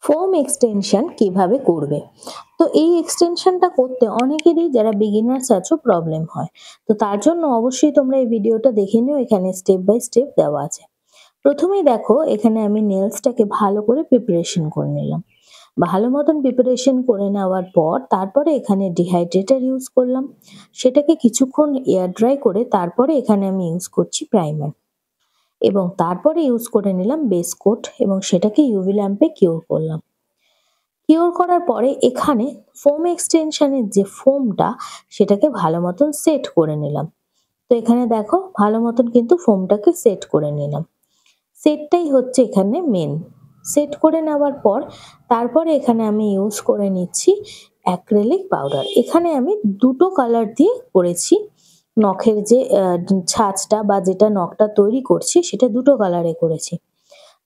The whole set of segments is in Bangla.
ফোম এক্সটেনশন কিভাবে করবে। তো এই এক্সটেনশনটা করতে অনেকেরই যারা বিগিনার্স আছো প্রবলেম হয়। তো তার জন্য অবশ্যই তোমরা এই ভিডিওটা দেখে নিও, এখানে স্টেপ বাই স্টেপ দেওয়া আছে। প্রথমেই দেখো এখানে আমি নেলসটাকে ভালো করে প্রিপারেশন করে নিলাম। ভালো মতন প্রিপারেশন করে নেওয়ার পর তারপরে এখানে ডিহাইড্রেটার ইউজ করলাম। সেটাকে কিছুক্ষণ এয়ার ড্রাই করে তারপরে এখানে আমি ইউজ করছি প্রাইমার। এবং তারপরে ইউজ করে নিলাম বেস কোট এবং সেটাকে ইউভি ল্যাম্পে কিউর করলাম। কিউর করার পরে এখানে ফোম এক্সটেনশনের যে ফোমটা সেটাকে ভালো মতন সেট করে নিলাম। তো এখানে দেখো ভালো মতন কিন্তু ফোমটাকে সেট করে নিলাম। সেটটাই হচ্ছে এখানে মেন। সেট করে নেওয়ার পর তারপরে এখানে আমি ইউজ করে নিচ্ছি অ্যাক্রিলিক পাউডার। এখানে আমি দুটো কালার দিয়ে করেছি। নখের যে ছাঁচটা বা যেটা নখটা তৈরি করছি সেটা দুটো কালারে করেছি।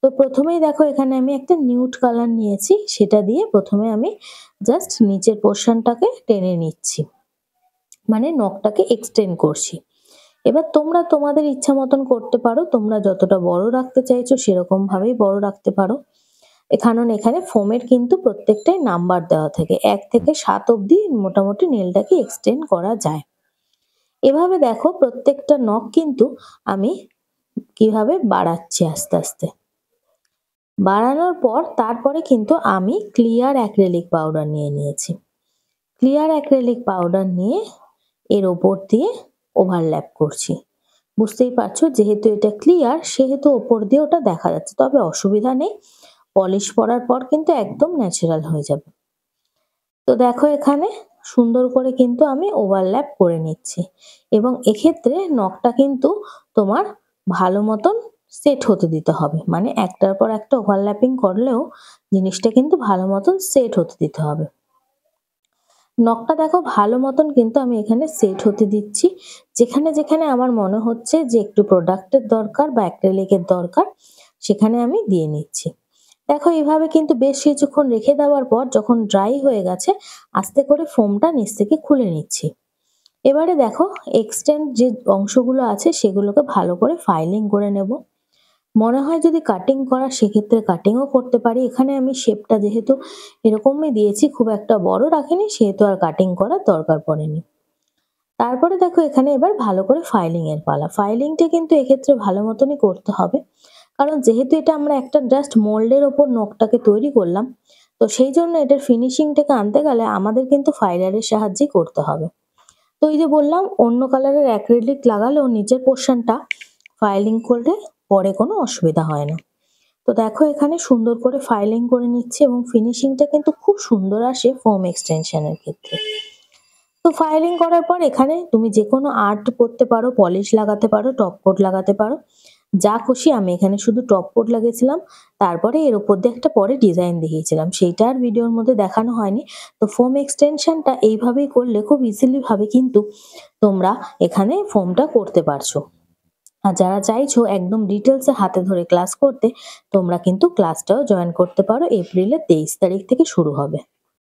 তো প্রথমেই দেখো এখানে আমি একটা নিউড কালার নিয়েছি, সেটা দিয়ে প্রথমে আমি জাস্ট নিচের পোর্শনটাকে টেনে নিচ্ছি, মানে নখটাকে এক্সটেন্ড করছি। এবার তোমরা তোমাদের ইচ্ছা মতন করতে পারো, তোমরা যতটা বড় রাখতে চাইছো সেরকম ভাবেই বড় রাখতে পারো। এখানে ফোমের কিন্তু প্রত্যেকটাই নাম্বার দেওয়া থাকে, 1 থেকে 7 অবধি মোটামুটি নেলটাকে এক্সটেন্ড করা যায়। এভাবে দেখো প্রত্যেকটা নখ কিন্তু আমি কিভাবে বাড়াচ্ছি আস্তে আস্তে। বাড়ানোর পর তারপরে কিন্তু আমি ক্লিয়ার অ্যাক্রিলিক পাউডার নিয়ে নিয়েছি। ক্লিয়ার অ্যাক্রিলিক পাউডার নিয়ে এর ওপর দিয়ে ওভারল্যাপ করছি। বুঝতেই পারছো যেহেতু এটা ক্লিয়ার সেহেতু ওপর দিয়ে ওটা দেখা যাচ্ছে, তবে অসুবিধা নেই, পলিশ পরার পর কিন্তু একদম ন্যাচারাল হয়ে যাবে। তো দেখো এখানে সুন্দর করে কিন্তু আমি ওভারল্যাপ করে নিচ্ছি এবং এক্ষেত্রে নখটা কিন্তু তোমার ভালো মতন সেট হতে দিতে হবে, মানে একটার পর একটা ওভারল্যাপিং করলেও জিনিসটা কিন্তু ভালো মতন সেট হতে দিতে হবে। নখটা দেখো ভালো মতন কিন্তু আমি এখানে সেট হতে দিচ্ছি। যেখানে যেখানে আমার মনে হচ্ছে যে একটু প্রোডাক্টের দরকার বা অ্যাক্রিলিকের দরকার সেখানে আমি দিয়ে নিচ্ছি। দেখো এইভাবে কিন্তু বেশ কিছুক্ষণ রেখে দেওয়ার পর যখন ড্রাই হয়ে গেছে আস্তে করে ফোমটা নিচ থেকে খুলে নিচ্ছি। এবারে দেখো এক্সটেন্ড যে অংশগুলো আছে সেগুলোকে ভালো করে ফাইলিং করে নেব। মনে হয় যদি কাটিং করা সেক্ষেত্রে কাটিংও করতে পারি। এখানে আমি শেপটা যেহেতু এরকমই দিয়েছি, খুব একটা বড় রাখিনি, সেহেতু আর কাটিং করার দরকার পড়েনি। তারপরে দেখো এখানে এবার ভালো করে ফাইলিং এর পালা। ফাইলিংটা কিন্তু এক্ষেত্রে ভালো মতনই করতে হবে, কারণ যেহেতু এটা আমরা একটা জাস্ট মোল্ডের ওপর নখটাকে তৈরি করলাম, তো সেই জন্য এটার ফিনিশিংটাকে আনতে গেলে আমাদের কিন্তু ফাইলারের সাহায্যে করতে হবে। তো এই যে বললাম অন্য কালারের অ্যাক্রিলিক লাগালেও নিচের পোর্শনটা ফাইলিং করলে পরে কোনো অসুবিধা হয় না। তো দেখো এখানে সুন্দর করে ফাইলিং করে নিচ্ছি এবং ফিনিশিংটা কিন্তু খুব সুন্দর আসে ফোম এক্সটেনশনের ক্ষেত্রে। তো ফাইলিং করার পর এখানে তুমি যে কোনো আর্ট করতে পারো, পলিশ লাগাতে পারো, টপ কোট লাগাতে পারো, যা খুশি। আমি এখানে শুধু টপ কোট লাগিয়েছিলাম, তারপরে এর উপর দিয়ে একটা পরে ডিজাইন দেখিয়েছিলাম, সেইটা আর ভিডিওর মধ্যে দেখানো হয়নি। তো ফোম এক্সটেনশনটা এইভাবেই করলে খুব ইজিলি ভাবে কিন্তু তোমরা এখানে ফোমটা করতে পারছো। আর যারা চাইছো একদম ডিটেলসে হাতে ধরে ক্লাস করতে, তোমরা কিন্তু ক্লাসটাও জয়েন করতে পারো। এপ্রিলের 23 তারিখ থেকে শুরু হবে।